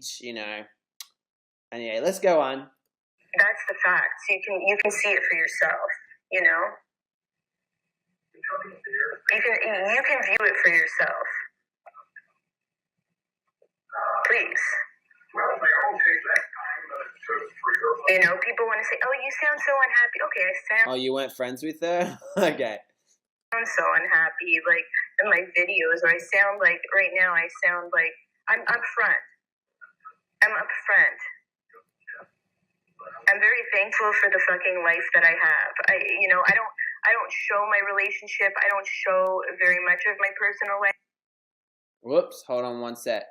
age, you know. Anyway, let's go on. That's the facts. You can see it for yourself, you know. You can view it for yourself. Please. You know, people want to say, "Oh, you sound so unhappy." Okay, I sound. Oh, you weren't friends with her? Okay. I'm so unhappy, like in my videos, or I sound like right now. I sound like I'm upfront. I'm upfront. I'm very thankful for the fucking life that I have. I don't show my relationship. I don't show very much of my personal life. Whoops, hold on one sec.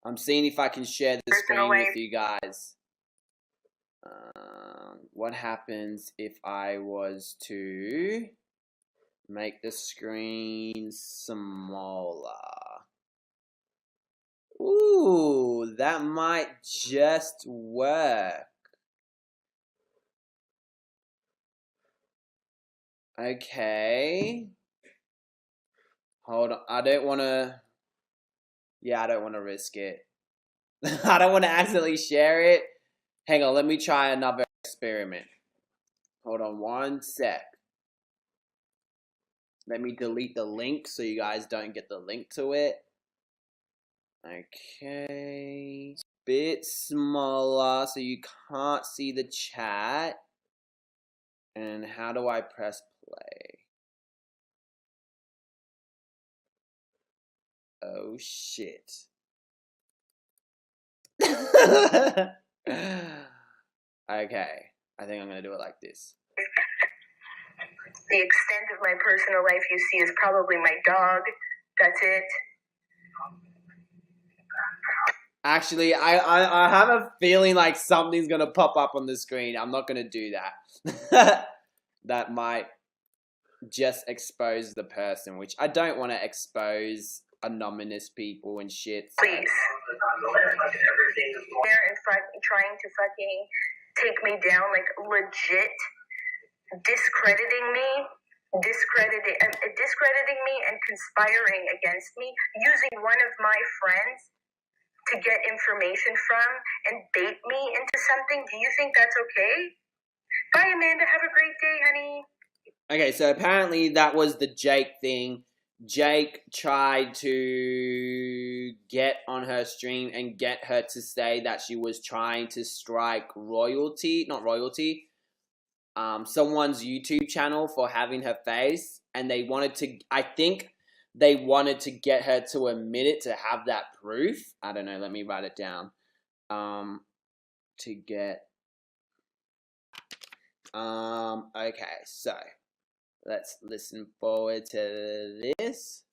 I'm seeing if I can share the screen with you guys. What happens if I was to make the screen smaller? Ooh, that might just work. Okay. Hold on. I don't want to risk it. I don't want to accidentally share it. Hang on, let me try another experiment. Hold on one sec. Let me delete the link so you guys don't get the link to it. Okay. Bit smaller so you can't see the chat. And how do I press play? Oh shit. Okay, I think I'm gonna do it like this. The extent of my personal life you see is probably my dog. That's it. Actually, I have a feeling like something's gonna pop up on the screen. I'm not gonna do that. That might just expose the person, which I don't want to expose anonymous people and shit. Please. There and trying to fucking take me down, like legit discrediting me and conspiring against me, using one of my friends to get information from and bait me into something. Do you think that's okay? Bye, Amanda. Have a great day, honey. Okay, so apparently that was the Jake thing. Jake tried to get on her stream and get her to say that she was trying to strike someone's YouTube channel for having her face, and they wanted to, I think they wanted to get her to admit it to have that proof. I don't know, let me write it down. Okay, so let's listen forward to this.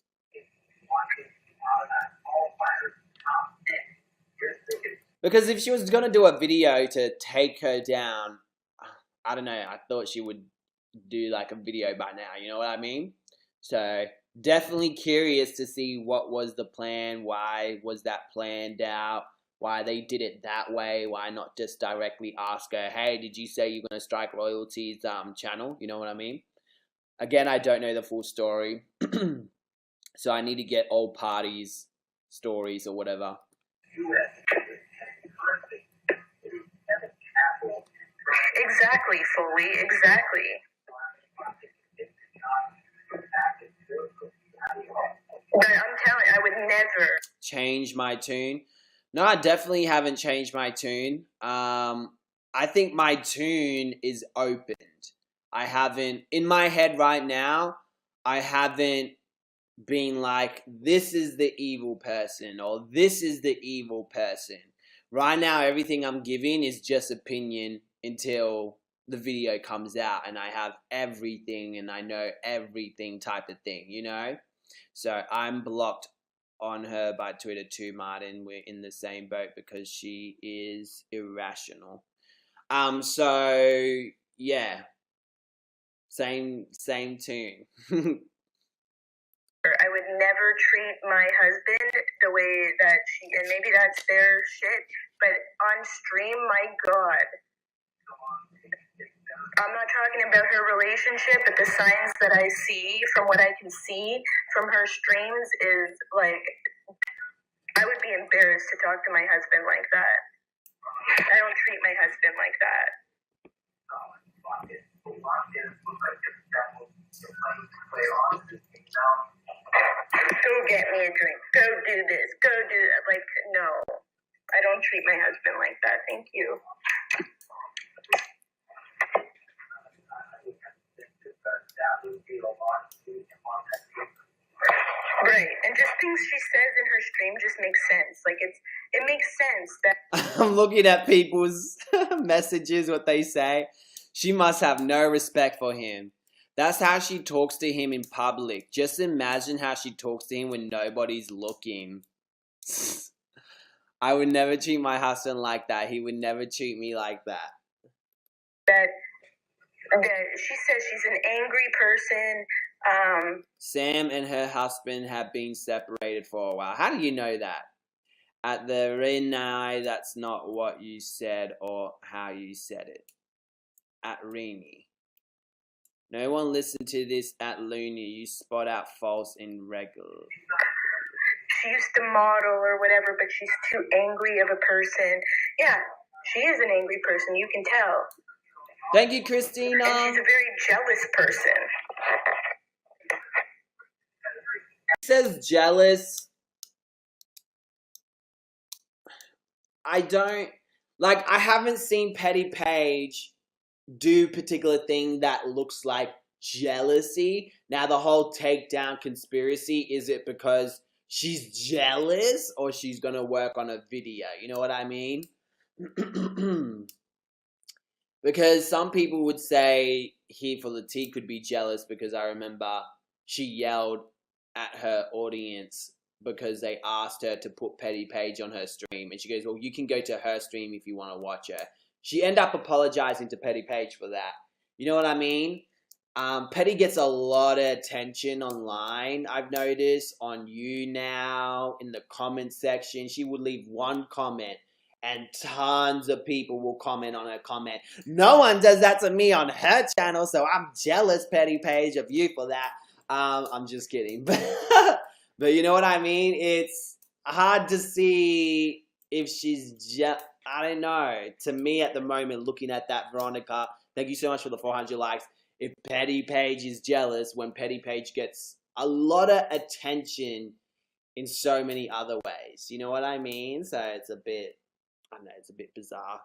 Because if she was going to do a video to take her down, I don't know, I thought she would do like a video by now, you know what I mean? So definitely curious to see what was the plan, why was that planned out, why they did it that way, why not just directly ask her, hey, did you say you're going to strike royalties channel, you know what I mean? Again, I don't know the full story, so I need to get all parties' stories or whatever. Exactly, Foley, exactly. But I'm telling you, I would never change my tune. No, I definitely haven't changed my tune. I think my tune is opened. I haven't, in my head right now, I haven't been like, this is the evil person or this is the evil person. Right now, everything I'm giving is just opinion until the video comes out and I have everything and I know everything type of thing, you know? So I'm blocked on her by Twitter too, Martin. We're in the same boat because she is irrational. So yeah. Same tune. I would never treat my husband the way that she, and maybe that's their shit, but on stream, my God. I'm not talking about her relationship, but the signs that I see, from what I can see from her streams, is like I would be embarrassed to talk to my husband like that. I don't treat my husband like that. Go get me a drink. Go do this. Go do that. Like, no. I don't treat my husband like that. Thank you. Right. And just things she says in her stream just makes sense. Like, it makes sense that I'm looking at people's messages, what they say. She must have no respect for him. That's how she talks to him in public. Just imagine how she talks to him when nobody's looking. I would never treat my husband like that. He would never treat me like that. that she says she's an angry person. Sam and her husband have been separated for a while. How do you know that? At the Renai, that's not what you said or how you said it. At Rini. No one listened to this at Looney. You spot out false in regular. She used to model or whatever, but she's too angry of a person. Yeah, she is an angry person. You can tell. Thank you, Christina. And she's a very jealous person. She says jealous. I haven't seen Petty Page do particular thing that looks like jealousy. Now, the whole takedown conspiracy, is it because she's jealous or she's going to work on a video? You know what I mean? Because some people would say Here for the Tea could be jealous because I remember she yelled at her audience because they asked her to put Petty Page on her stream. And she goes, well, you can go to her stream if you want to watch her. She ended up apologizing to Petty Page for that. You know what I mean? Petty gets a lot of attention online, I've noticed, on You Now, in the comment section. She would leave one comment and tons of people will comment on her comment. No one does that to me on her channel, so I'm jealous, Petty Page, of you for that. I'm just kidding. But you know what I mean? It's hard to see if she's I don't know. To me, at the moment, looking at that, Veronica, thank you so much for the 400 likes. If Petty Page is jealous when Petty Page gets a lot of attention in so many other ways. You know what I mean? So it's a bit, I don't know, it's a bit bizarre.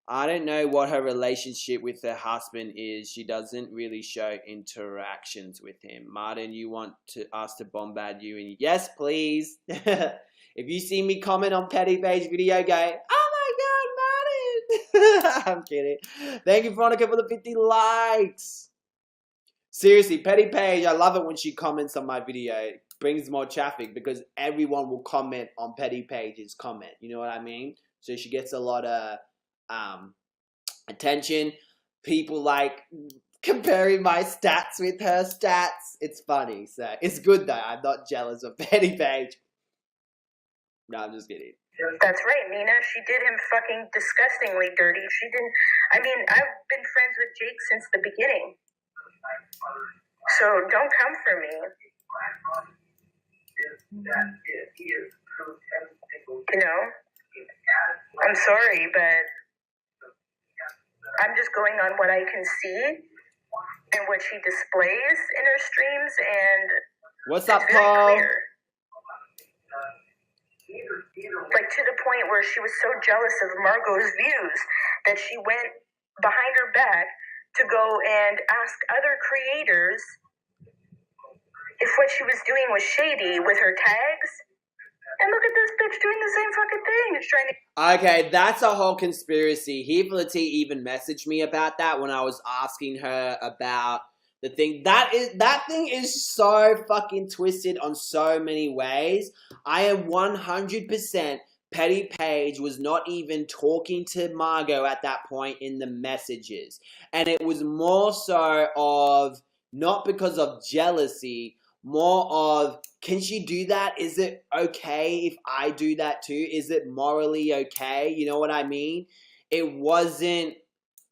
I don't know what her relationship with her husband is. She doesn't really show interactions with him. Martin, you want us to bombard you? And yes, please. If you see me comment on Petty Page video, go, oh my God, Martin. I'm kidding. Thank you, Veronica, for the 50 likes. Seriously, Petty Page, I love it when she comments on my video. It brings more traffic because everyone will comment on Petty Page's comment. You know what I mean? So she gets a lot of attention. People like comparing my stats with her stats. It's funny. So it's good though. I'm not jealous of Petty Page. No, I'm just kidding. That's right, Nina. She did him fucking disgustingly dirty. She didn't. I mean, I've been friends with Jake since the beginning. So don't come for me. You know? I'm sorry, but I'm just going on what I can see and what she displays in her streams, and what's up, Paul? Like, to the point where she was so jealous of Margot's views that she went behind her back to go and ask other creators if what she was doing was shady with her tags. And look at this bitch doing the same fucking thing. It's trying to... Okay, that's a whole conspiracy. Here for the Tea even messaged me about that when I was asking her about the thing. That thing is so fucking twisted on so many ways. I am 100% Petty Page was not even talking to Margot at that point in the messages. And it was more so of, not because of jealousy, more of, can she do that? Is it okay if I do that too? Is it morally okay? You know what I mean? It wasn't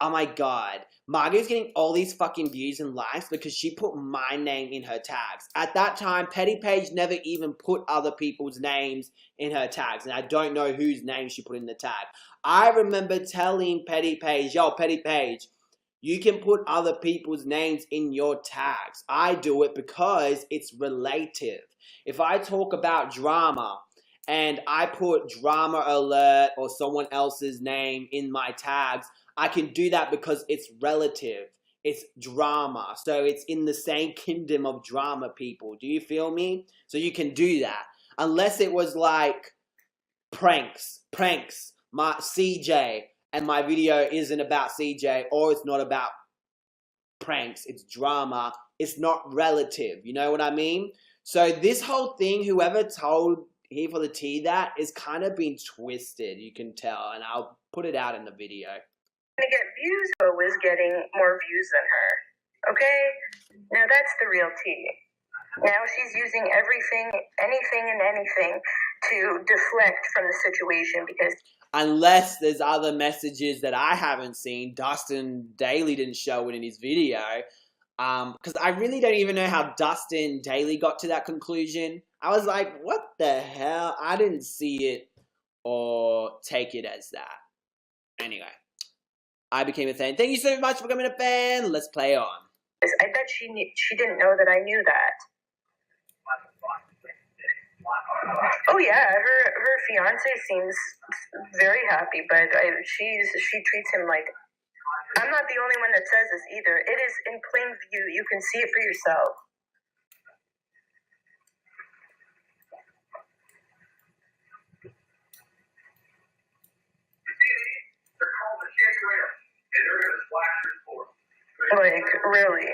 Oh my god. Margot's getting all these fucking views and likes because she put my name in her tags. At that time, Petty Page never even put other people's names in her tags. And I don't know whose name she put in the tag. I remember telling Petty Page, yo, Petty Page, you can put other people's names in your tags. I do it because it's relative. If I talk about drama and I put drama alert or someone else's name in my tags, I can do that because it's relative. It's drama. So it's in the same kingdom of drama people. Do you feel me? So you can do that. Unless it was like pranks, my CJ, and my video isn't about CJ or it's not about pranks, it's drama, it's not relative. You know what I mean? So this whole thing, whoever told Here for the Tea that is kind of been twisted, you can tell, and I'll put it out in the video. To get views, but was getting more views than her. Okay? Now that's the real tea. Now she's using everything, anything and anything to deflect from the situation because... Unless there's other messages that I haven't seen. Dustin Daly didn't show it in his video. Because I really don't even know how Dustin Daly got to that conclusion. I was like, what the hell? I didn't see it or take it as that. Anyway, I became a fan. Thank you so much for becoming a fan. Let's play on. I bet she didn't know that I knew that. Oh yeah, her fiance seems very happy, but she treats him like... I'm not the only one that says this either. It is in plain view. You can see it for yourself. Like, really?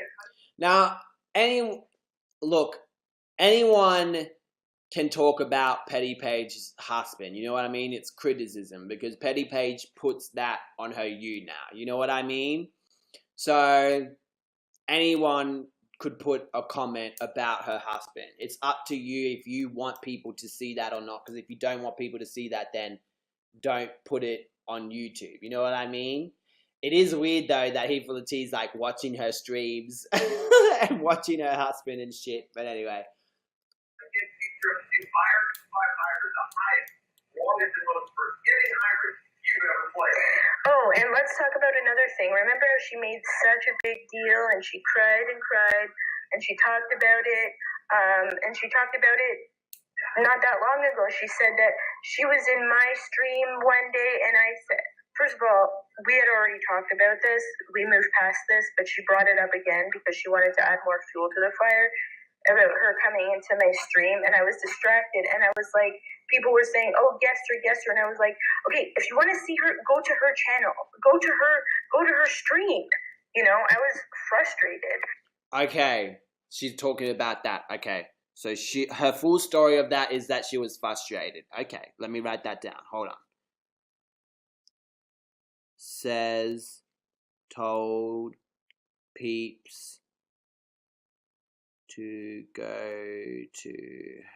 Now, anyone can talk about Petty Page's husband. You know what I mean? It's criticism because Petty Page puts that on her now. You know what I mean? So anyone could put a comment about her husband. It's up to you if you want people to see that or not. Because if you don't want people to see that, then don't put it on YouTube. You know what I mean? It is weird though that Here for the Tea is like watching her streams and watching her husband and shit. But anyway. Oh, and let's talk about another thing. Remember how she made such a big deal and she cried and she talked about it, not that long ago. She said that she was in my stream one day and I said, first of all, we had already talked about this. We moved past this, but she brought it up again because she wanted to add more fuel to the fire about her coming into my stream, and I was distracted, and I was like, people were saying, oh, guest her, and I was like, okay, if you want to see her, go to her channel, go to her stream. You know, I was frustrated. Okay, she's talking about that. Okay, so her full story of that is that she was frustrated. Okay, let me write that down. Hold on. Says, told peeps to go to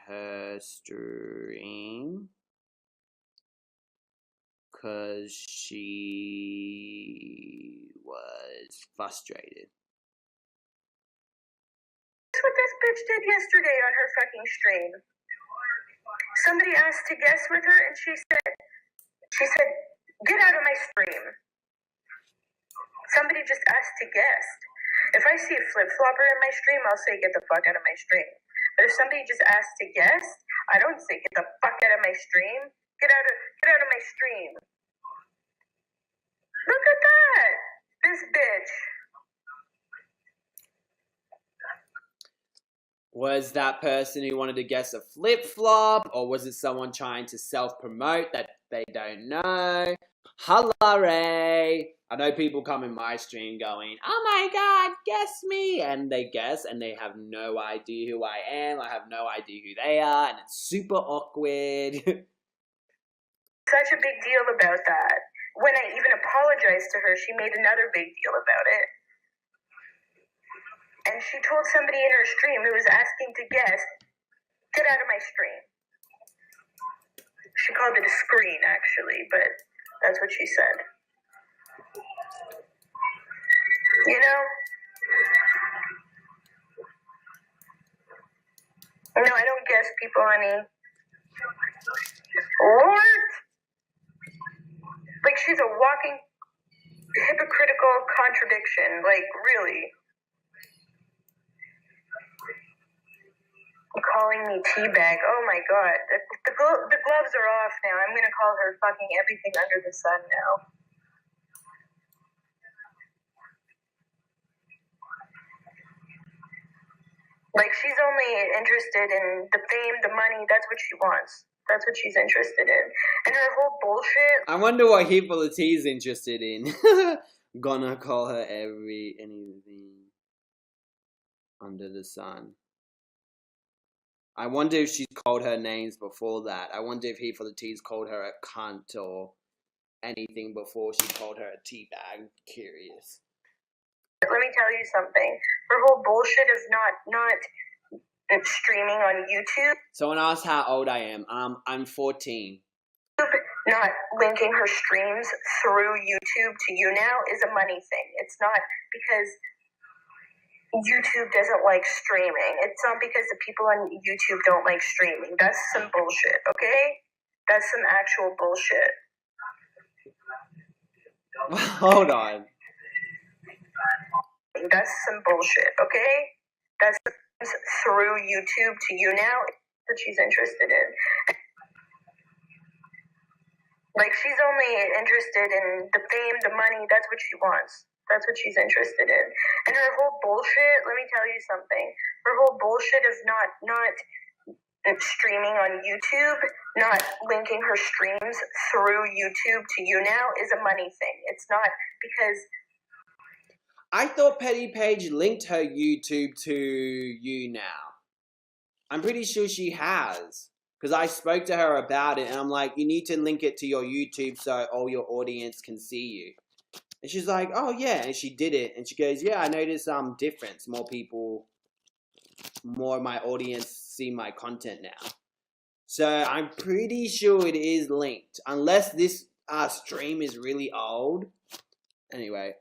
her stream because she was frustrated. That's what this bitch did yesterday on her fucking stream. Somebody asked to guest with her and she said, get out of my stream. Somebody just asked to guest. If I see a flip-flopper in my stream, I'll say, get the fuck out of my stream. But if somebody just asks to guest, I don't say, get the fuck out of my stream. Get out of my stream. Look at that. This bitch. Was that person who wanted to guess a flip-flop, or was it someone trying to self-promote that they don't know? Hello, Ray. I know people come in my stream going, oh my god, guess me. And they guess and they have no idea who I am. I have no idea who they are. And it's super awkward. Such a big deal about that. When I even apologized to her, she made another big deal about it. And she told somebody in her stream who was asking to guess, get out of my stream. She called it a screen, actually, but that's what she said. You know? No, I don't guess people any. What? Like, she's a walking hypocritical contradiction. Like, really. Calling me teabag. Oh my god. The gloves are off now. I'm gonna call her fucking everything under the sun now. Like, she's only interested in the fame, the money. That's what she wants. That's what she's interested in. And her whole bullshit. I wonder what Heeple the T is interested in. Gonna call her anything under the sun. I wonder if she's called her names before that. I wonder if Heeple the T's called her a cunt or anything before she called her a teabag. Curious. Let me tell you something. Her whole bullshit is not streaming on YouTube. Someone asked how old I am. I'm 14. Not linking her streams through YouTube to you now is a money thing. It's not because YouTube doesn't like streaming. It's not because the people on YouTube don't like streaming. That's some bullshit, okay? That's some actual bullshit. Hold on. That's some bullshit, okay? That's through YouTube to you now that she's interested in. Like, she's only interested in the fame, the money. That's what she wants. That's what she's interested in. And her whole bullshit, let me tell you something. Her whole bullshit is not streaming on YouTube, not linking her streams through YouTube to you now is a money thing. It's not because... I thought Petty Page linked her YouTube to you now. I'm pretty sure she has. Because I spoke to her about it and I'm like, you need to link it to your YouTube so all your audience can see you. And she's like, oh yeah. And she did it. And she goes, yeah, I noticed difference. More of my audience see my content now. So I'm pretty sure it is linked. Unless this stream is really old. Anyway.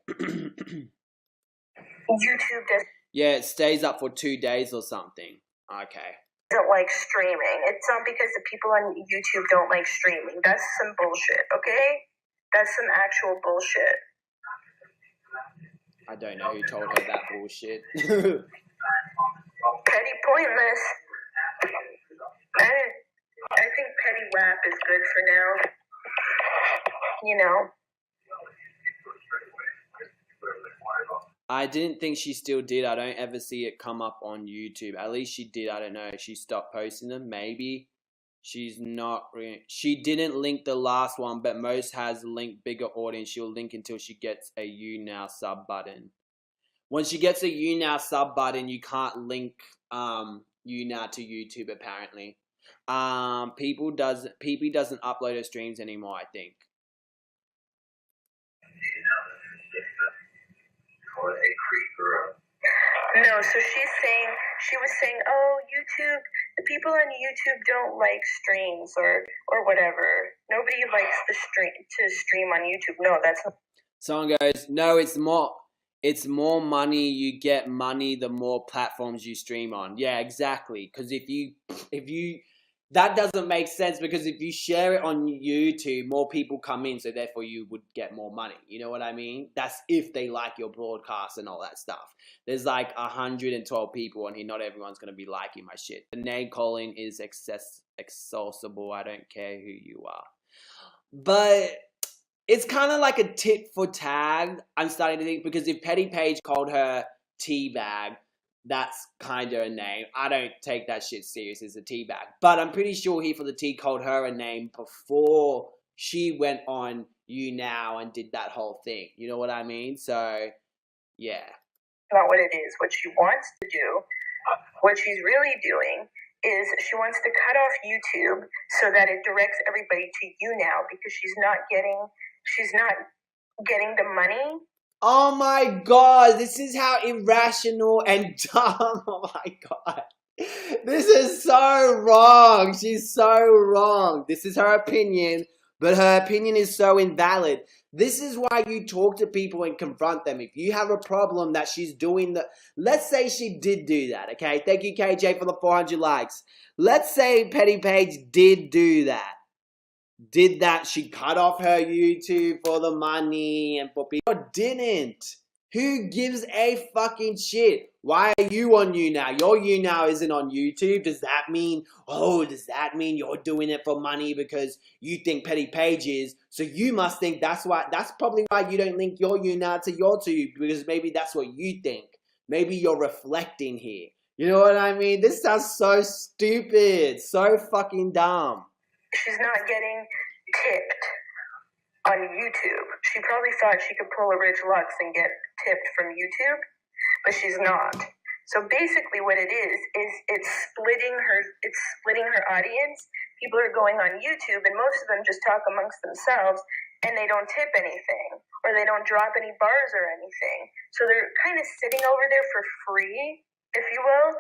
YouTube does. Yeah, it stays up for 2 days or something. Okay. Doesn't like streaming. It's not because the people on YouTube don't like streaming. That's some bullshit, okay? That's some actual bullshit. I don't know who told her that bullshit. Petty pointless. I think petty WAP is good for now. You know. I didn't think she still did. I don't ever see it come up on YouTube. At least she did. I don't know. She stopped posting them. Maybe. She's not... She didn't link the last one, but most has linked bigger audience. She'll link until she gets a You Now sub button. Once she gets a You Now sub button, you can't link You Now to YouTube, apparently. PP doesn't upload her streams anymore, I think. No, so she was saying, oh, YouTube, the people on YouTube don't like streams or whatever. Nobody likes to stream on YouTube. No, that's not. Someone goes, no, it's more money. You get money the more platforms you stream on. Yeah, exactly. Because if you that doesn't make sense, because if you share it on YouTube, more people come in, so therefore you would get more money. You know what I mean? That's if they like your broadcast and all that stuff. There's like 112 people on here. Not everyone's going to be liking my shit. The name calling is accessible. I don't care who you are. But it's kind of like a tit for tag, I'm starting to think, because if Petty Page called her teabag, that's kind of a name. I don't take that shit serious as a teabag. But I'm pretty sure He for the T called her a name before she went on You Now and did that whole thing. You know what I mean? So, yeah. Not what it is. What she wants to do, what she's really doing, is she wants to cut off YouTube so that it directs everybody to You Now, because she's not getting the money. Oh my god, this is how irrational and dumb. Oh my god. This is so wrong. She's so wrong. This is her opinion. but her opinion is so invalid. This is why you talk to people and confront them. If you have a problem that she's doing let's say she did do that, okay? Thank you, KJ, for the 400 likes. Let's say Petty Page did do that. She cut off her YouTube for the money and for people? Or didn't? Who gives a fucking shit? Why are you on You Now? Your You Now isn't on YouTube. Does that mean you're doing it for money because you think Petty Page is? So you must think that's probably why you don't link your You Now to your tube, because maybe that's what you think. Maybe you're reflecting here. You know what I mean? This sounds so stupid. So fucking dumb. She's not getting tipped on YouTube. She probably thought she could pull a Rich Lux and get tipped from YouTube, but she's not. So basically what it is it's splitting her audience. People are going on YouTube and most of them just talk amongst themselves and they don't tip anything or they don't drop any bars or anything. So they're kind of sitting over there for free, if you will.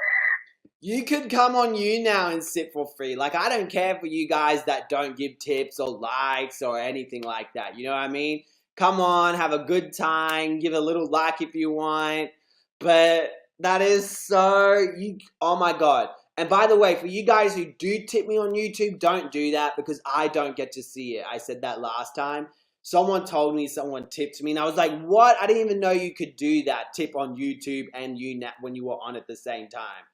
You could come on You Now and sit for free. Like, I don't care for you guys that don't give tips or likes or anything like that. You know what I mean? Come on, have a good time, give a little like if you want. But that is oh my God. And by the way, for you guys who do tip me on YouTube, don't do that because I don't get to see it. I said that last time. Someone told me someone tipped me and I was like, what? I didn't even know you could do that, tip on YouTube and You Now when you were on at the same time.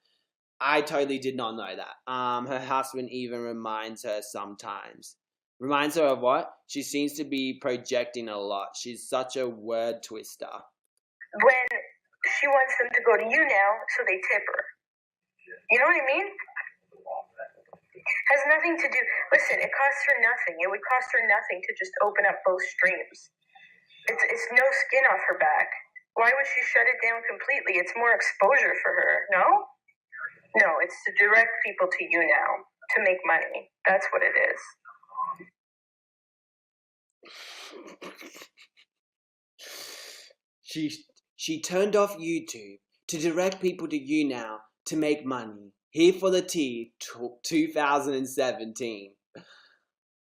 I totally did not know that. Her husband even reminds her sometimes. Reminds her of what? She seems to be projecting a lot. She's such a word twister. When she wants them to go to You Now, so they tip her. You know what I mean? Has nothing to do. Listen, it costs her nothing. It would cost her nothing to just open up both streams. It's no skin off her back. Why would she shut it down completely? It's more exposure for her, no? No, it's to direct people to You Now to make money. That's what it is. She turned off YouTube to direct people to You Now to make money. Here for the tea, 2017.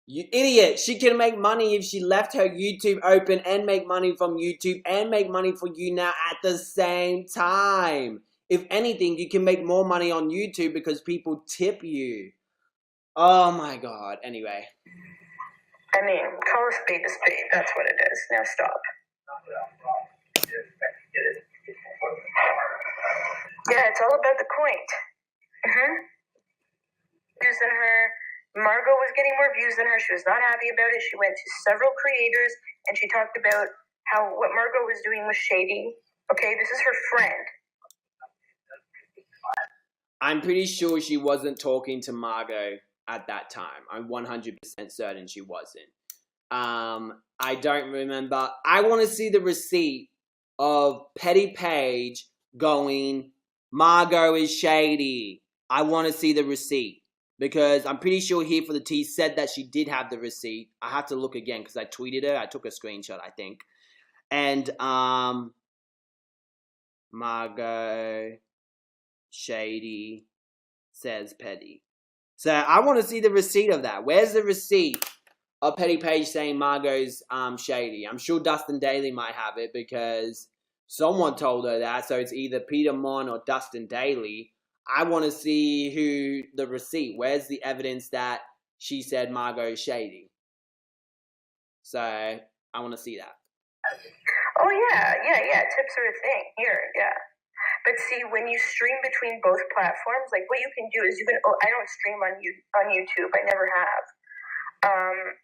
You idiot! She can make money if she left her YouTube open and make money from YouTube and make money for You Now at the same time. If anything, you can make more money on YouTube because people tip you. Oh my God. Anyway. I mean, call a spade a spade. That's what it is. Now stop. Yeah, it's all about the coin. Views than her. Margot was getting more views than her. She was not happy about it. She went to several creators and she talked about how what Margot was doing was shady. Okay, this is her friend. I'm pretty sure she wasn't talking to Margot at that time. I'm 100% certain she wasn't. I don't remember. I want to see the receipt of Petty Page going, Margot is shady. I want to see the receipt because I'm pretty sure Here for the Tea said that she did have the receipt. I have to look again because I tweeted her. I took a screenshot, I think. And Margot shady says Petty. So I want to see the receipt of that. Where's the receipt of Petty Page saying Margot's shady? I'm sure Dustin Daly might have it because someone told her that. So it's either Peter Mon or Dustin Daly. I want to see the receipt. Where's the evidence that she said Margot is shady? So I want to see that. Oh yeah. Tips are a thing here. Yeah. But see, when you stream between both platforms, like what you can do is I don't stream on YouTube. I never have.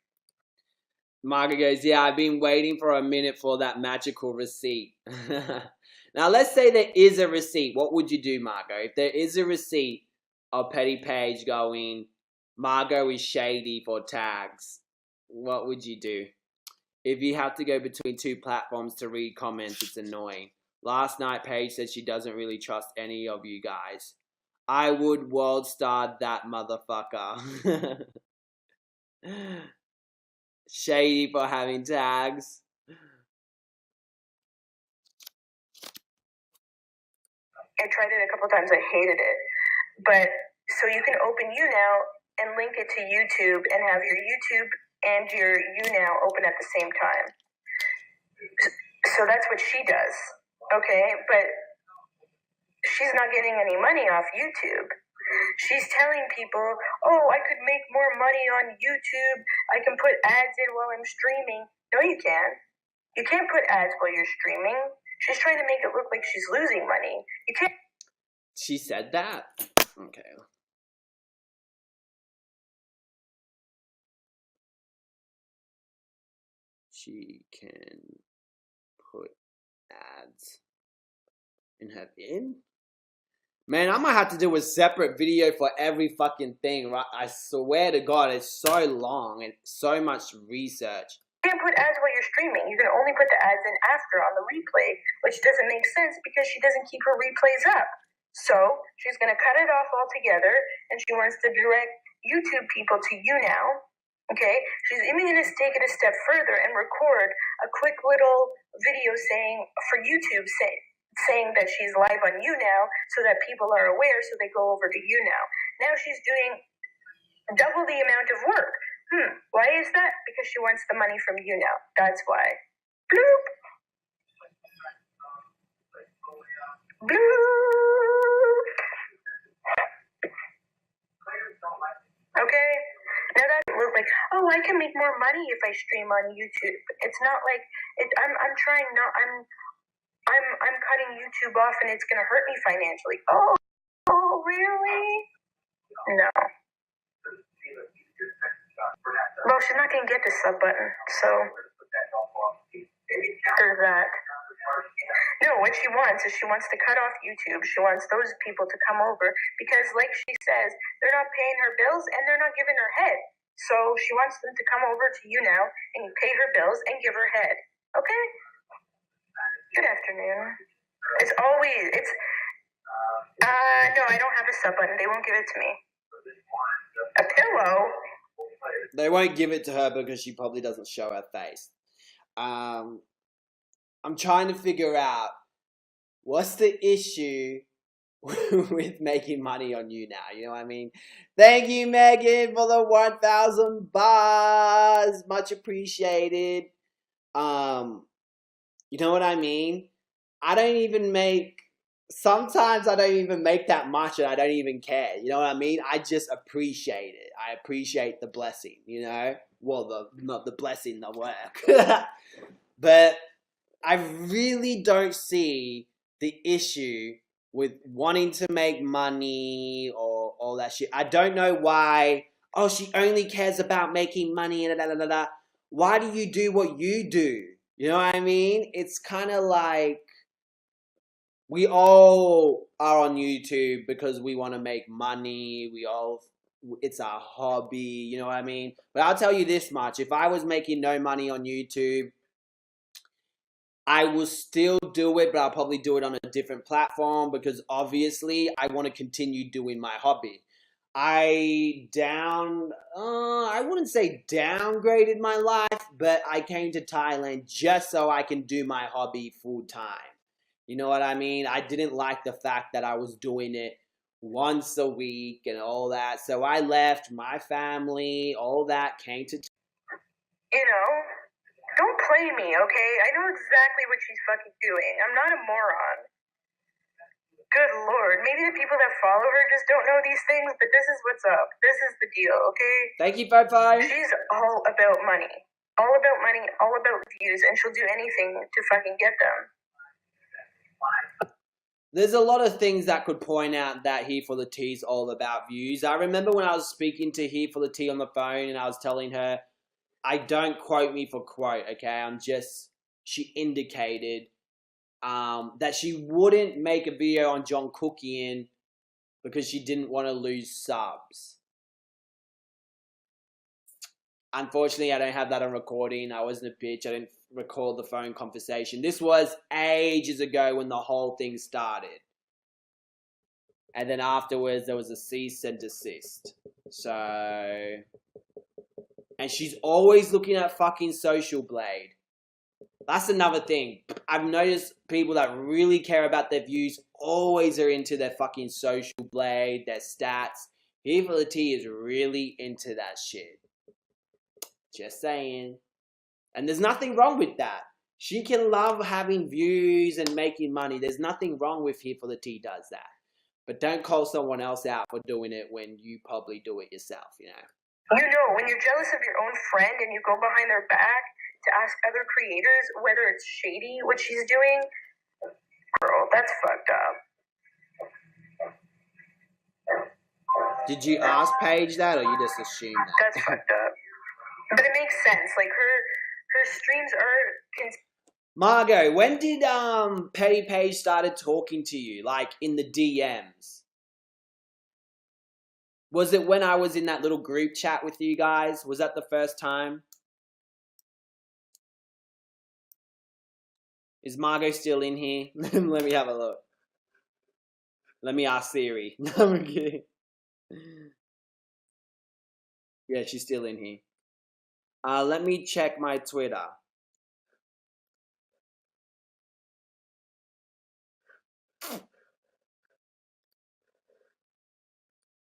Margot goes, yeah, I've been waiting for a minute for that magical receipt. Now, let's say there is a receipt. What would you do, Margot? If there is a receipt of Petty Page going, Margot is shady for tags, what would you do? If you have to go between two platforms to read comments, it's annoying. Last night, Paige said she doesn't really trust any of you guys. I would world star that motherfucker. Shady for having tags. I tried it a couple times. I hated it. But so you can open You Now and link it to YouTube and have your YouTube and your YouNow open at the same time. So that's what she does, okay? But she's not getting any money off YouTube. She's telling people, oh, I could make more money on YouTube. I can put ads in while I'm streaming. No, you can't. You can't put ads while you're streaming. She's trying to make it look like she's losing money. You can't. She said that? Okay. She can put ads in her vid? Man, I might have to do a separate video for every fucking thing, right? I swear to God, it's so long and so much research. You can't put ads while you're streaming. You can only put the ads in after on the replay, which doesn't make sense because she doesn't keep her replays up. So she's going to cut it off altogether, and she wants to direct YouTube people to YouNow. Okay? She's even going to take it a step further and record a quick little video saying for YouTube saying that she's live on YouNow so that people are aware, so they go over to YouNow. Now she's doing double the amount of work. Why is that? Because she wants the money from YouNow. That's why. Bloop. Bloop. Okay? Now that looks like, oh, I can make more money if I stream on YouTube. It's not like I'm trying not. I'm cutting YouTube off and it's gonna hurt me financially. Oh, really? No. Well, she's not gonna get the sub button, so there's that. No, what she wants is she wants to cut off YouTube. She wants those people to come over because, like she says, they're not paying her bills and they're not giving her head. So she wants them to come over to YouNow and you pay her bills and give her head. Okay? Good afternoon. No, I don't have a sub button. They won't give it to me. A pillow? They won't give it to her because she probably doesn't show her face. I'm trying to figure out what's the issue with making money on YouNow. You know what I mean? Thank you, Megan, for the 1,000 bars. Much appreciated. You know what I mean? Sometimes I don't even make that much and I don't even care. You know what I mean? I just appreciate it. I appreciate the blessing, you know? Well, not the blessing, the work. But I really don't see the issue with wanting to make money or all that shit. I don't know why, oh, she only cares about making money and da. Why do you do what you do? You know what I mean? It's kind of like we all are on YouTube because we want to make money. It's our hobby, you know what I mean? But I'll tell you this much. If I was making no money on YouTube, I will still do it, but I'll probably do it on a different platform because obviously I want to continue doing my hobby. I wouldn't say downgraded my life, but I came to Thailand just so I can do my hobby full time. You know what I mean? I didn't like the fact that I was doing it once a week and all that. So I left my family, all that, came to... You know, don't play me, okay? I know exactly what she's fucking doing. I'm not a moron. Good Lord. Maybe the people that follow her just don't know these things, but this is what's up. This is the deal, okay? Thank you, Bye-Bye. She's all about money. All about money, all about views, and she'll do anything to fucking get them. There's a lot of things that could point out that Here for the Tea is all about views. I remember when I was speaking to Here for the Tea on the phone and I was telling her, don't quote me for quote, okay? She indicated that she wouldn't make a video on John Cookian because she didn't want to lose subs. Unfortunately, I don't have that on recording. I wasn't a bitch. I didn't record the phone conversation. This was ages ago when the whole thing started. And then afterwards, there was a cease and desist. So... And she's always looking at fucking Social Blade. That's another thing. I've noticed people that really care about their views always are into their fucking Social Blade, their stats. Here for the Tea is really into that shit. Just saying. And there's nothing wrong with that. She can love having views and making money. There's nothing wrong with Here for the Tea does that. But don't call someone else out for doing it when you probably do it yourself, you know. You know, when you're jealous of your own friend and you go behind their back to ask other creators whether it's shady what she's doing, girl, that's fucked up. Did you ask Paige that, or you just assumed that? That's fucked up. But it makes sense. Like, her streams are... Margot, when did Petty Paige started talking to you, like in the DMs? Was it when I was in that little group chat with you guys? Was that the first time? Is Margot still in here? Let me have a look. Let me ask Siri. No, I'm kidding. Yeah, she's still in here. Let me check my Twitter.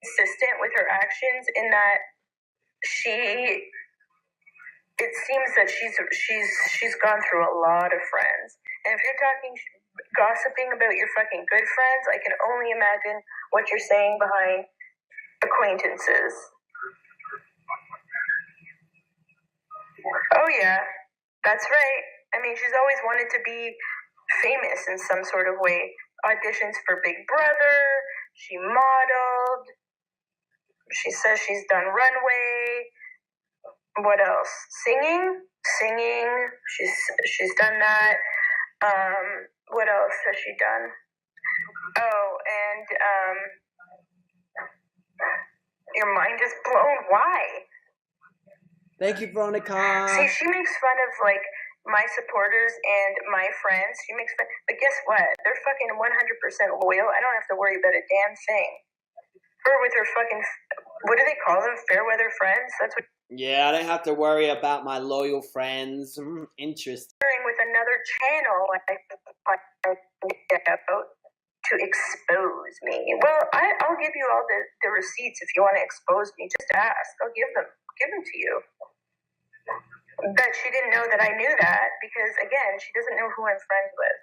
Consistent with her actions in that it seems that she's gone through a lot of friends. And if you're talking gossiping about your fucking good friends, I can only imagine what you're saying behind acquaintances. Oh yeah, that's right. I mean, she's always wanted to be famous in some sort of way. Auditions for Big Brother, she modeled, she says she's done runway. What else? Singing. She's done that. What else has she done? Oh, and your mind is blown. Why? Thank you, Veronica. See, she makes fun of like my supporters and my friends. She makes fun, but guess what? They're fucking 100% loyal. I don't have to worry about a damn thing. Her with her fucking, what do they call them? Fair weather friends? That's what. Yeah, I don't have to worry about my loyal friends. Interesting. With another channel to expose me. Well, I'll give you all the receipts if you want to expose me. Just ask. I'll give them to you. But she didn't know that I knew that because, again, she doesn't know who I'm friends with.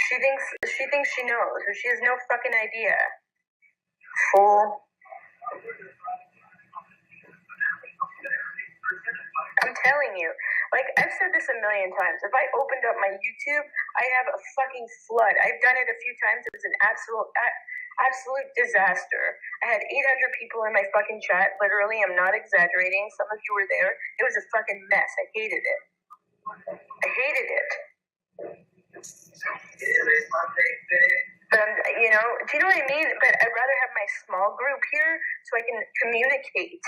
She thinks she knows, but she has no fucking idea. Fool. I'm telling you, like, I've said this a million times. If I opened up my YouTube, I have a fucking flood. I've done it a few times. It was an absolute disaster. I had 800 people in my fucking chat. Literally, I'm not exaggerating. Some of you were there. It was a fucking mess. I hated it. But, you know, do you know what I mean? But I'd rather have my small group here so I can communicate.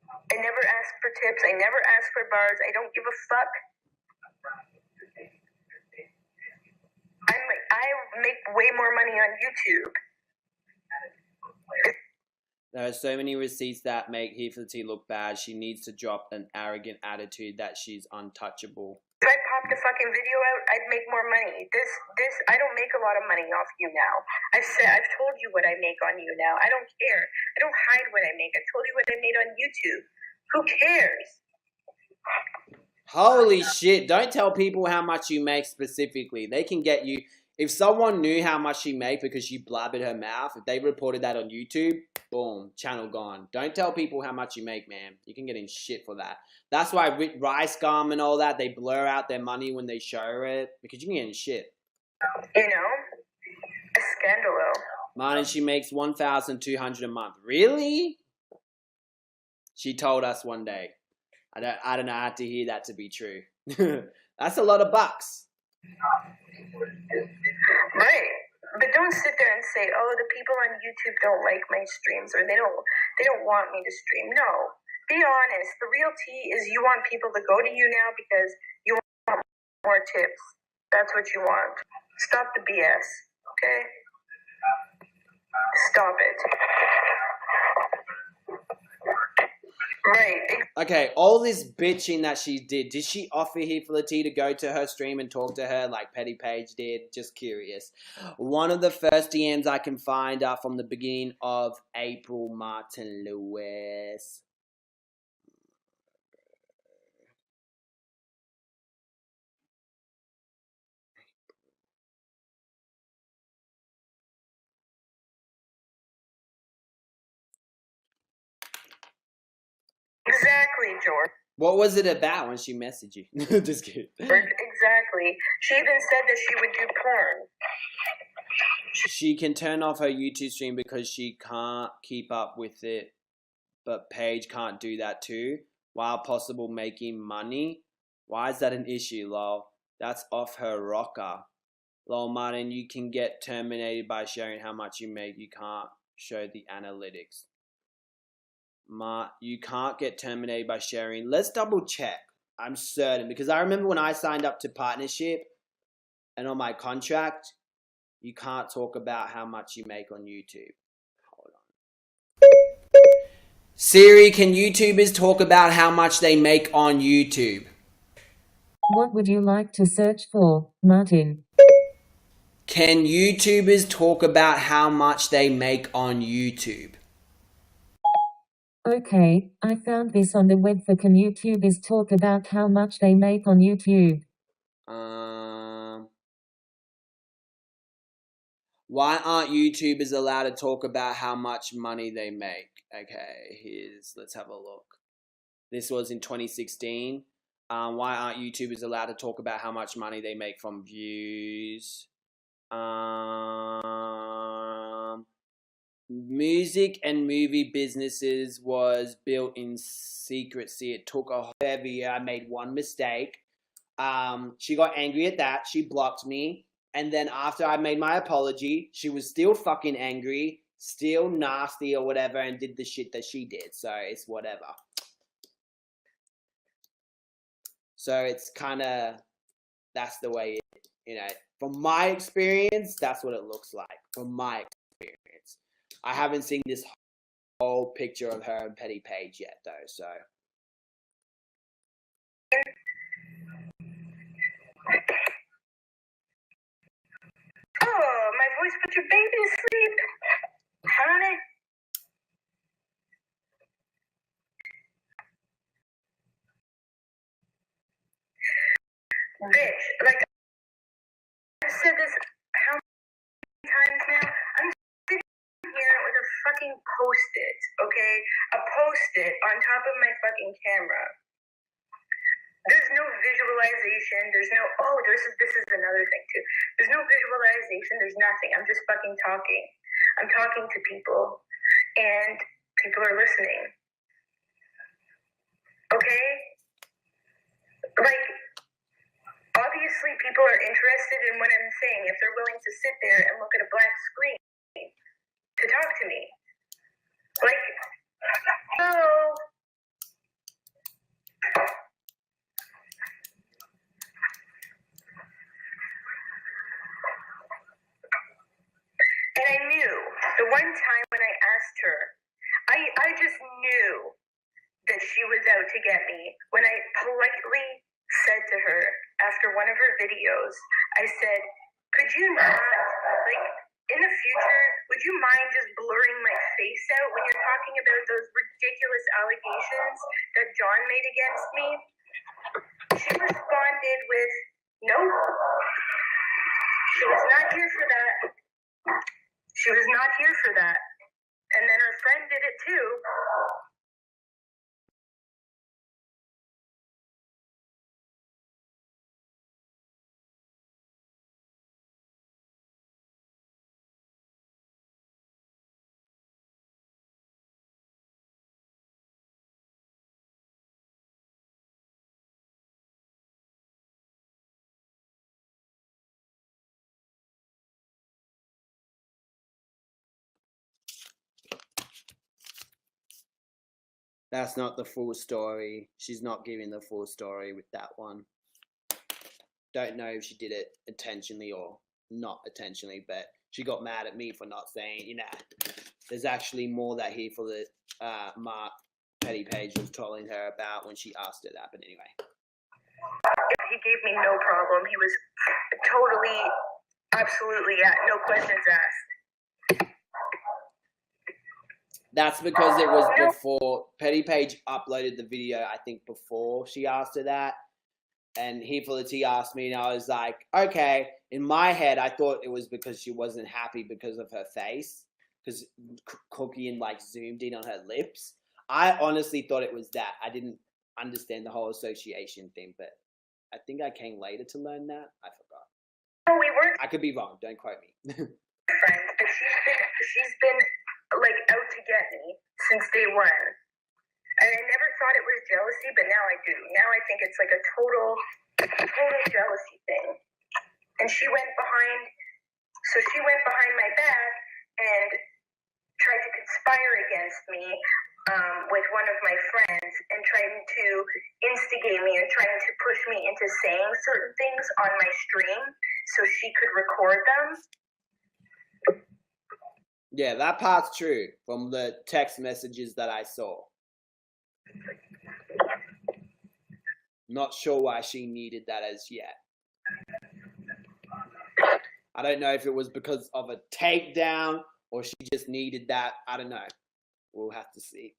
I never ask for tips. I never ask for bars. I don't give a fuck. I make way more money on YouTube. There are so many receipts that make Here for the Tea look bad. She needs to drop an arrogant attitude that she's untouchable. If I popped a fucking video out, I'd make more money. This, I don't make a lot of money off you now. I've told you what I make on you now. I don't care. I don't hide what I make. I told you what I made on YouTube. Who cares? Holy shit. Don't tell people how much you make specifically. They can get you. If someone knew how much she made because she blabbered her mouth, if they reported that on YouTube, boom, channel gone. Don't tell people how much you make, man. You can get in shit for that. That's why Rice Gum and all that, they blur out their money when they show it because you can get in shit. You know? A scandalo. Mine, she makes $1,200 a month. Really? She told us one day. I don't know how to hear that to be true. That's a lot of bucks. Right. But don't sit there and say, oh, the people on YouTube don't like my streams or they don't want me to stream. No. Be honest. The real tea is you want people to go to you now because you want more tips. That's what you want. Stop the BS. Okay? Stop it. Right. Okay, all this bitching that she did she offer Here for the Tea to go to her stream and talk to her like Petty Paige did? Just curious. One of the first DMs I can find are from the beginning of April. Martin Lewis. Exactly, George. What was it about when she messaged you? Just kidding. Exactly. She even said that she would do porn. She can turn off her YouTube stream because she can't keep up with it, but Paige can't do that too, while possible making money. Why is that an issue, lol? That's off her rocker. Lol, Martin, you can get terminated by sharing how much you make. You can't show the analytics. You can't get terminated by sharing. Let's double check. I'm certain, because I remember when I signed up to partnership and on my contract, you can't talk about how much you make on YouTube. Hold on. Siri, can YouTubers talk about how much they make on YouTube? What would you like to search for, Martin? Can YouTubers talk about how much they make on YouTube? Okay, I found this on the web for can YouTubers talk about how much they make on YouTube? Why aren't YouTubers allowed to talk about how much money they make? Okay, let's have a look. This was in 2016. Why aren't YouTubers allowed to talk about how much money they make from views? Music and movie businesses was built in secrecy. It took a every year. I made one mistake. She got angry at that. She blocked me. And then after I made my apology, she was still fucking angry, still nasty or whatever, and did the shit that she did. So it's whatever. So it's kind of, that's the way it, from my experience, that's what it looks like. From my experience. I haven't seen this whole picture of her and Petty Page yet, though, so. Oh, my voice put your baby to sleep. Honey. Bitch, like, I've said this how many times now? I'm sitting here with a fucking post-it, okay? A post-it on top of my fucking camera. There's no visualization. There's no, this is another thing too. There's no visualization. There's nothing. I'm just fucking talking. I'm talking to people, and people are listening. Okay? Like, obviously people are interested in what I'm saying if they're willing to sit there and look at a black screen to talk to me. Like, hello? And I knew, the one time when I asked her, I just knew that she was out to get me. When I politely said to her, after one of her videos, I said, could you not, like, in the future, would you mind just blurring my face out when you're talking about those ridiculous allegations that John made against me? She responded with, nope. She was not here for that. She was not here for that. And then her friend did it too. That's not the full story. She's not giving the full story with that one. Don't know if she did it intentionally or not intentionally, but she got mad at me for not saying, there's actually more that here for the Mark Petty Page was telling her about when she asked her that. But anyway. He gave me no problem. He was totally, absolutely, no questions asked. That's because it was before Petty Page uploaded the video, I think before she asked her that. And He for the T asked me, and I was like, okay. In my head, I thought it was because she wasn't happy because of her face, because Cookie and zoomed in on her lips. I honestly thought it was that. I didn't understand the whole association thing, but I think I came later to learn that. I forgot. No, we weren't I could be wrong. Don't quote me. friends, but she's been like out to get me since day one. And I never thought it was jealousy, but now I do. Now I think it's like a total jealousy thing. And she went behind my back and tried to conspire against me with one of my friends and trying to instigate me and trying to push me into saying certain things on my stream so she could record them. Yeah, that part's true from the text messages that I saw. Not sure why she needed that as yet. I don't know if it was because of a takedown or she just needed that. I don't know. We'll have to see.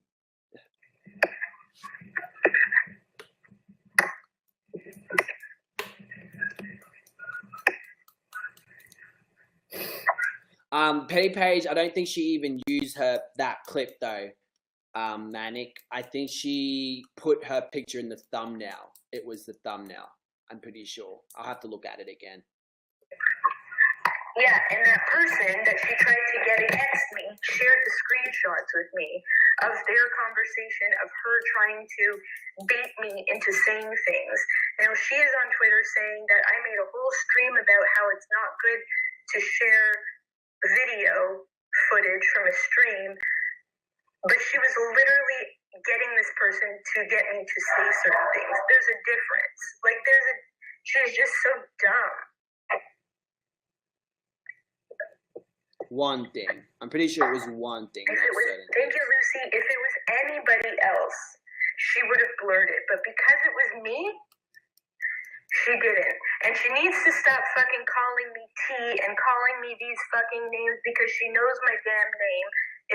Petty Page, I don't think she even used that clip though. Manic. I think she put her picture in the thumbnail. It was the thumbnail. I'm pretty sure. I'll have to look at it again. Yeah, and that person that she tried to get against me shared the screenshots with me of their conversation of her trying to bait me into saying things. Now, she is on Twitter saying that I made a whole stream about how it's not good to share video footage from a stream, but she was literally getting this person to get me to say certain things. There's a difference. Like, she's just so dumb. One thing. I'm pretty sure it was one thing. Thank you, Lucy. If it was anybody else, she would have blurred it. But because it was me, she didn't. And she needs to stop fucking calling me T and calling me these fucking names because she knows my damn name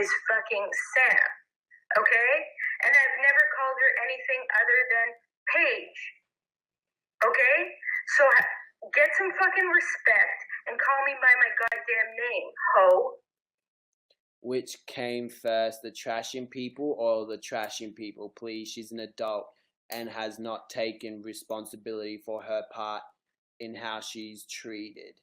is fucking Sam. Okay? And I've never called her anything other than Paige. Okay? So get some fucking respect and call me by my goddamn name, ho. Which came first, the trashing people or the trashing people? Please, she's an adult and has not taken responsibility for her part in how she's treated.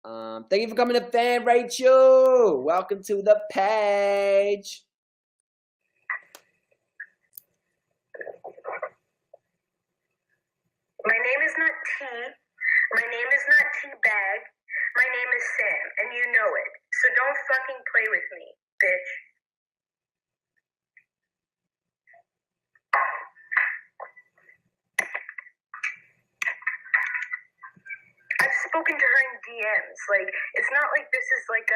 Thank you for coming to fan, Rachel. Welcome to the page. My name is not T. My name is not T-Bag. My name is Sam, and you know it. So don't fucking play with me, bitch. I've spoken to her in DMs. Like, it's not like this is like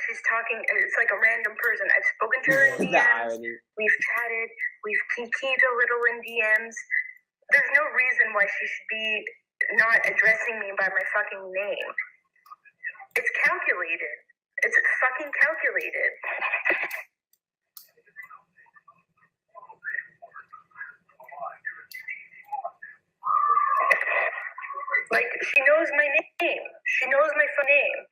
she's talking, it's like a random person. I've spoken to her in DMs. We've chatted. We've kikied a little in DMs. There's no reason why she should be not addressing me by my fucking name. It's calculated. It's fucking calculated. Like, she knows my name. She knows my full name.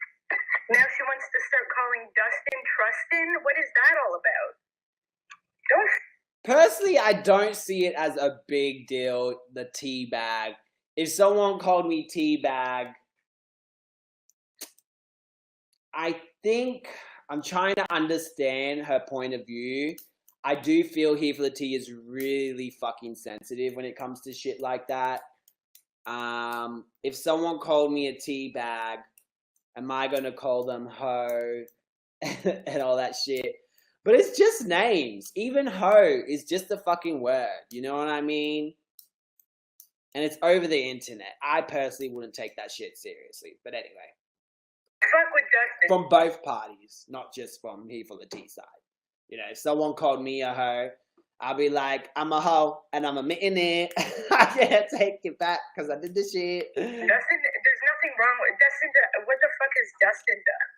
Now she wants to start calling Dustin Trustin? What is that all about? Don't... Personally, I don't see it as a big deal, the teabag. If someone called me teabag, I think I'm trying to understand her point of view. I do feel Here for the Tea is really fucking sensitive when it comes to shit like that. If someone called me a teabag, am I gonna call them hoe and all that shit? But it's just names. Even hoe is just a fucking word. You know what I mean? And it's over the internet. I personally wouldn't take that shit seriously. But anyway. Fuck with Dustin. From both parties, not just from Here for the Tea side. You know, if someone called me a hoe, I'll be like, I'm a hoe and I'm admitting it. I can't take it back because I did this shit. Dustin, there's nothing wrong with Dustin. What the fuck has Dustin done?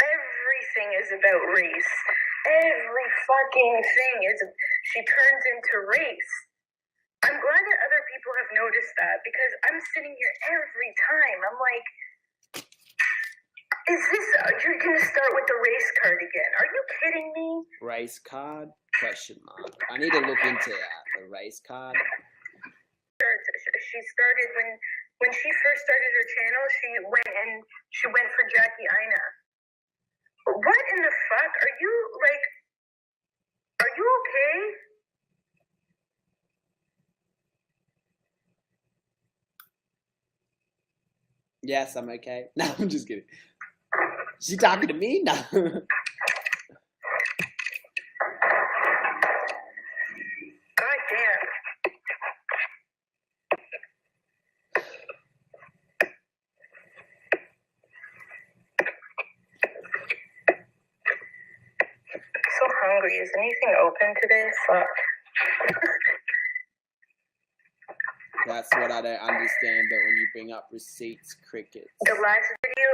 Everything is about race. Every fucking thing is. She turns into race. I'm glad that other people have noticed that because I'm sitting here every time. I'm like, is this, you're going to start with the race card again? Are you kidding me? Race card? Question mark. I need to look into that. The race card. She started when she first started her channel. She went for Jackie Aina. What in the fuck? Are you okay? Yes, I'm okay. No, I'm just kidding. She talking to me? No. God damn. So hungry. Is anything open today? Fuck. That's what I don't understand, but when you bring up receipts, crickets. The last video.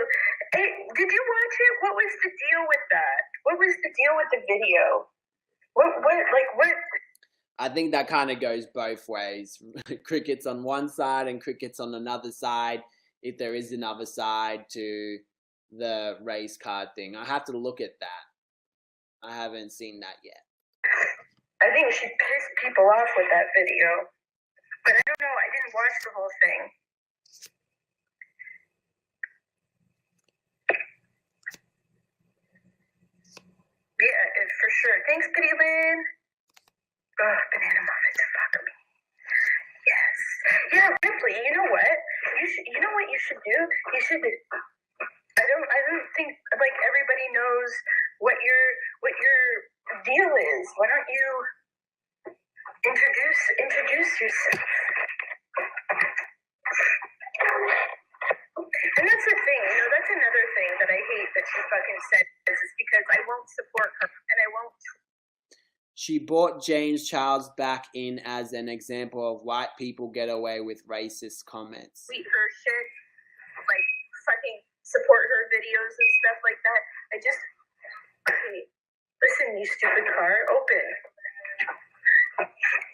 Hey, did you watch it? What was the deal with that? What was the deal with the video? What? I think that kind of goes both ways. Crickets on one side and crickets on another side, if there is another side to the race card thing. I have to look at that. I haven't seen that yet. I think she pissed people off with that video. But I don't know. I didn't watch the whole thing. Yeah, for sure. Thanks, Pretty Lynn. Ugh, banana muffins. Fuck me. Yes. Yeah, Ripley. You know what? You know what you should do? You should. I don't think like everybody knows what your deal is. Why don't you introduce yourself? And that's the thing, that's another thing that I hate that she fucking said is because I won't support her and I won't. She brought James Charles back in as an example of white people get away with racist comments. Tweet her shit, like fucking support her videos and stuff like that. Listen, you stupid car, open.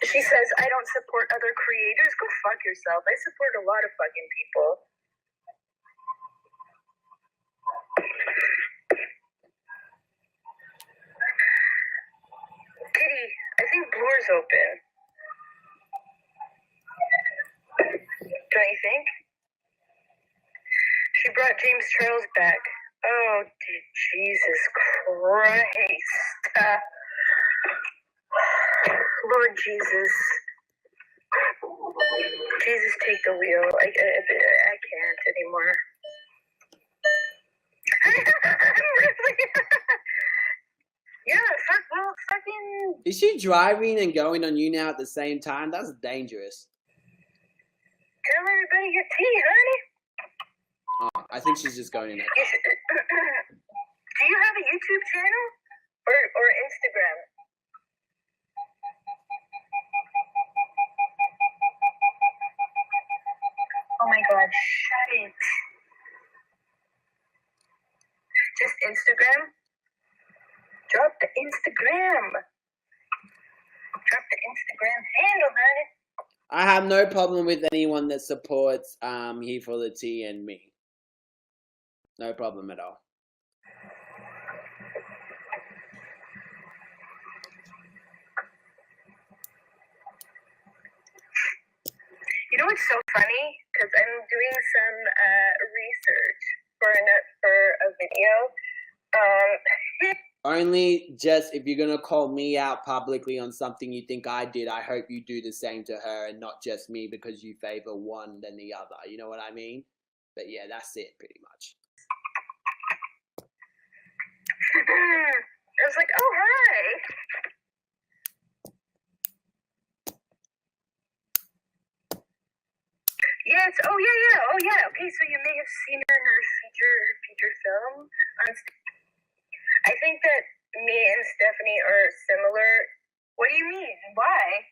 She says, I don't support other creators. Go fuck yourself. I support a lot of fucking people. Kitty, I think Bloor's open. Don't you think? She brought James Charles back. Oh, Jesus Christ. Lord Jesus. Jesus, take the wheel. I can't anymore. Yeah, fucking. Is she driving and going on you now at the same time? That's dangerous. Tell everybody your tea, honey. Oh, I think she's just going in there. Do you have a YouTube channel? Or Instagram? Oh my god, shut it. Just Instagram? Drop the Instagram. Drop the Instagram handle, honey. I have no problem with anyone that supports Here for the Tea and me. No problem at all. You know what's so funny? Because I'm doing some research for a video. Only just if you're going to call me out publicly on something you think I did, I hope you do the same to her and not just me because you favor one than the other. You know what I mean? But yeah, that's it pretty much. I was like, oh, hi. Yes. Oh, yeah. Okay, so you may have seen her in her feature film. I think that me and Stephanie are similar. What do you mean? Why?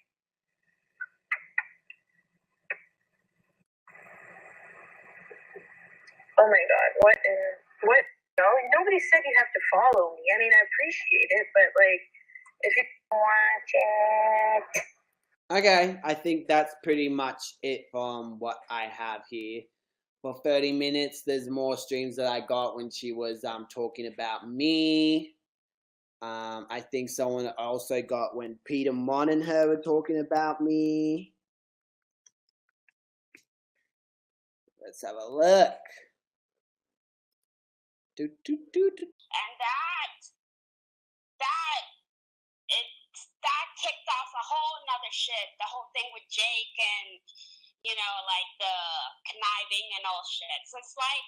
Oh my god, what? No, nobody said you have to follow me. I mean, I appreciate it, but like, if you want it. Okay, I think that's pretty much it from what I have here. For 30 minutes, there's more streams that I got when she was talking about me. I think someone also got when Peter Mon and her were talking about me. Let's have a look. And that kicked off a whole nother shit. The whole thing with Jake and, you know, like the conniving and all shit. So it's like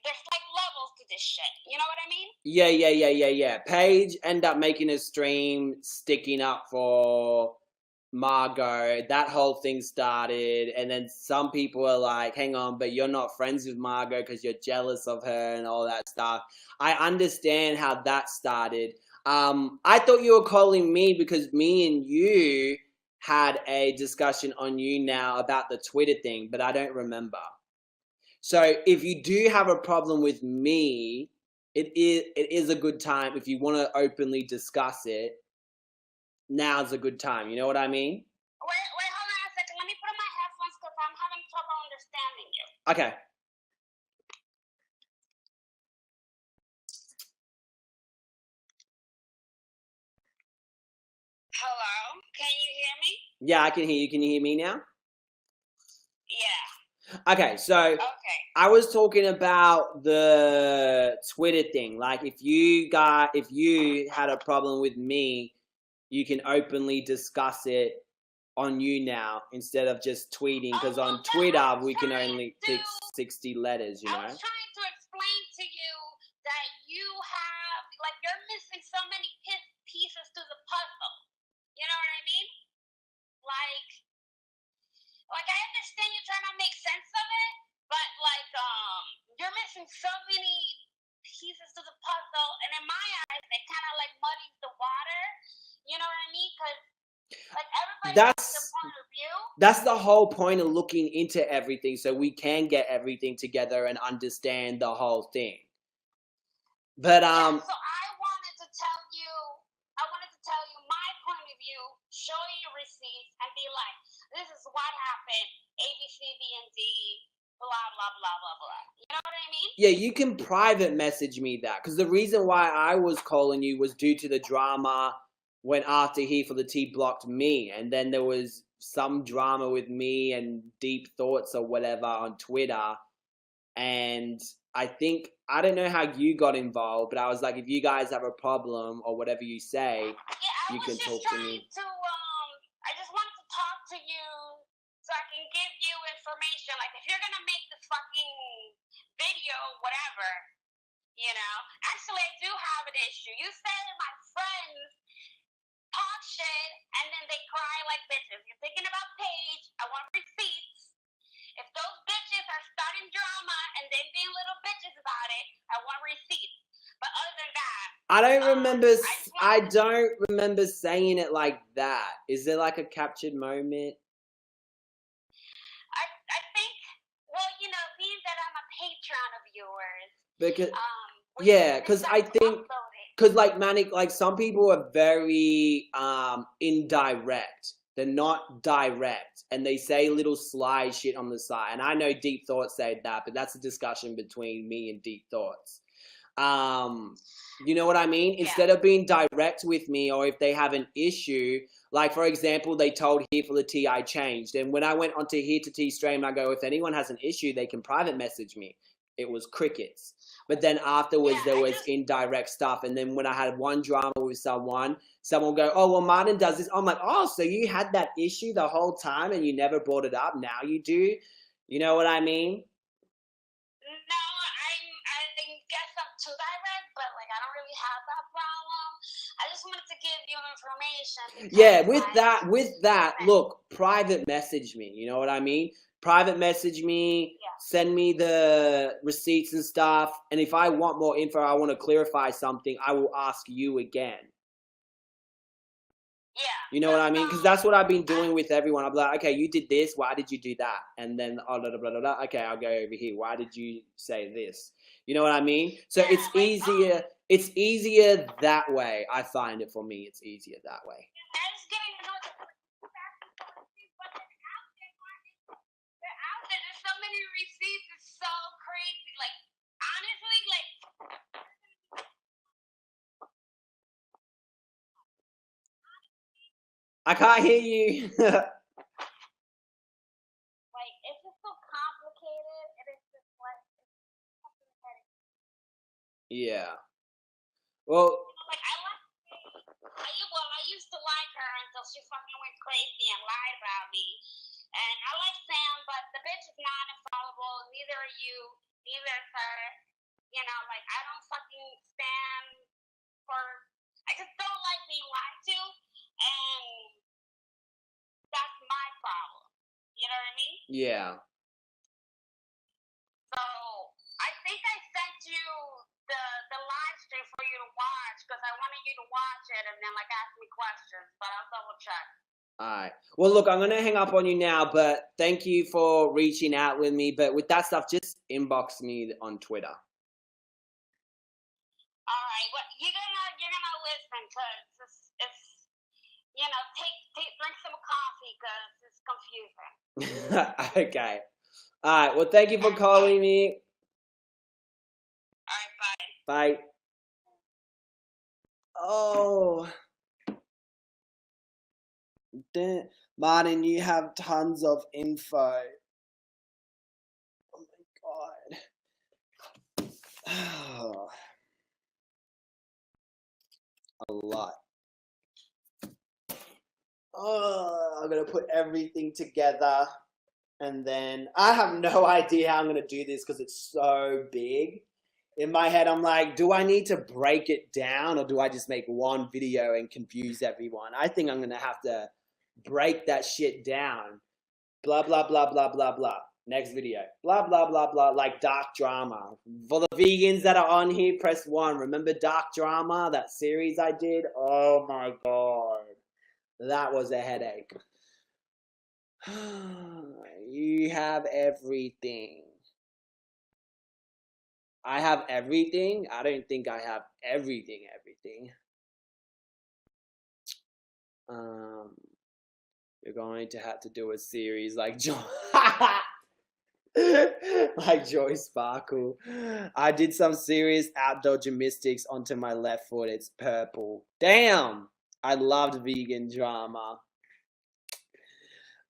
there's like levels to this shit. You know what I mean? Yeah. Paige ended up making a stream sticking up for Margot. That whole thing started, and then some people are like, hang on, but you're not friends with Margot because you're jealous of her and all that stuff. I understand how that started. I thought you were calling me because me and you had a discussion on You Now about the Twitter thing, but I don't remember. So if you do have a problem with me, it is a good time. If you want to openly discuss it, now's a good time. You know what I mean? Wait, hold on a second. Let me put on my headphones because I'm having trouble understanding you. Okay. Hello? Can you hear me? Yeah, I can hear you. Can you hear me now? Yeah. Okay, so Okay. I was talking about the Twitter thing. Like, if you had a problem with me, you can openly discuss it on You Now instead of just tweeting. Because on Twitter, we can only pick 60 letters, you know? I was trying to explain to you that you have, like, you're missing so many pieces to the puzzle. You know what I mean? Like I understand you trying to make sense of it, but like you're missing so many pieces to the puzzle, and in my eyes, it kind of like muddies the water. You know what I mean? Because like everybody has their point of view. That's the whole point of looking into everything, so we can get everything together and understand the whole thing. But yeah, so I wanted to tell you my point of view, show you receipts, and be like, this is what happened, A, B, C, D, and D, blah, blah, blah, blah, blah. You know what I mean? Yeah, you can private message me that. Because the reason why I was calling you was due to the drama when After Here for the Tea blocked me. And then there was some drama with me and Deep Thoughts or whatever on Twitter. And I don't know how you got involved, but I was like, if you guys have a problem or whatever you say, you can talk to me. I just wanted to talk to you so I can give you information. Like, if you're going to make this fucking video, whatever, you know. Actually, I do have an issue. You said my friends talk shit and then they cry like bitches. You're thinking about Paige. I want receipts. If those bitches are starting drama and then being little bitches about it, I want receipts. But other than that, I don't remember saying it like that. Is there like a captured moment? I think, well, you know, being that I'm a patron of yours. Because I think, because like Manic, like some people are very indirect. They're not direct, and they say little sly shit on the side. And I know Deep Thoughts said that, but that's a discussion between me and Deep Thoughts. You know what I mean? Yeah. Instead of being direct with me, or if they have an issue, like for example, they told Here for the Tea I changed. And when I went onto Here to Tea stream, I go, if anyone has an issue, they can private message me. It was crickets. But then afterwards, there was indirect stuff. And then when I had one drama with someone will go, oh, well, Martin does this. I'm like, oh, so you had that issue the whole time and you never brought it up. Now you do. You know what I mean? No, I guess I'm too direct, but like I don't really have that problem. I just wanted to give you information. Yeah, with that, look, private message me. You know what I mean? Private message me, send me the receipts and stuff. And if I want more info, I want to clarify something, I will ask you again. Yeah. You know what I mean? Because that's what I've been doing with everyone. I'm like, okay, you did this. Why did you do that? And then, blah, blah, blah, blah. Okay, I'll go over here. Why did you say this? You know what I mean? So it's easier. It's easier that way. I find it for me. It's easier that way. I'm just giving you this is so crazy. Like, honestly, like, I can't hear you. like, it's just so complicated, and it's just like, it's fucking headache. Yeah. Well, Like, I used to like her until she fucking went crazy and lied about me. And I like Sam, but the bitch is not infallible. Neither are you. Neither is her. You know, like, I don't fucking stand for. I just don't like being lied to, and that's my problem. You know what I mean? yeah. So I think I sent you the live stream for you to watch because I wanted you to watch it and then like ask me questions, but I'll double check. Alright. Well, look, I'm gonna hang up on you now, but thank you for reaching out with me. But with that stuff, just inbox me on Twitter. All right, well you're gonna listen because it's you know drink some coffee because it's confusing. Okay. Alright. Well, thank you for calling me. All right, bye. Bye. Oh. Martin, you have tons of info. Oh my god. A lot. Oh, I'm gonna put everything together, and then I have no idea how I'm gonna do this because it's so big. In my head, I'm like, do I need to break it down, or do I just make one video and confuse everyone? I think I'm gonna have to break that shit down. Blah blah blah blah blah blah. Next video. Blah blah blah blah. Like dark drama. For the vegans that are on here, press 1. Remember dark drama? That series I did? Oh my god. That was a headache. You have everything. I have everything? I don't think I have everything. You're going to have to do a series like like Joy Sparkle. I did some serious outdoor gymnastics onto my left foot. It's purple. Damn! I loved vegan drama.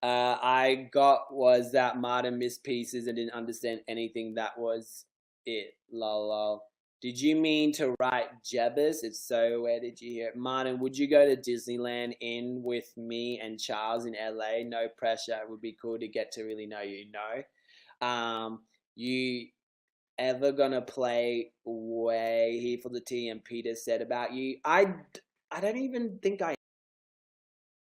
I got was that Martin missed pieces and didn't understand anything. That was it. Lol. Did you mean to write Jebus? If so, where did you hear it? Martin, would you go to Disneyland in with me and Charles in LA? No pressure. It would be cool to get to really know you. No. You ever gonna play Way Here for the Tea and Peter said about you? I don't even think I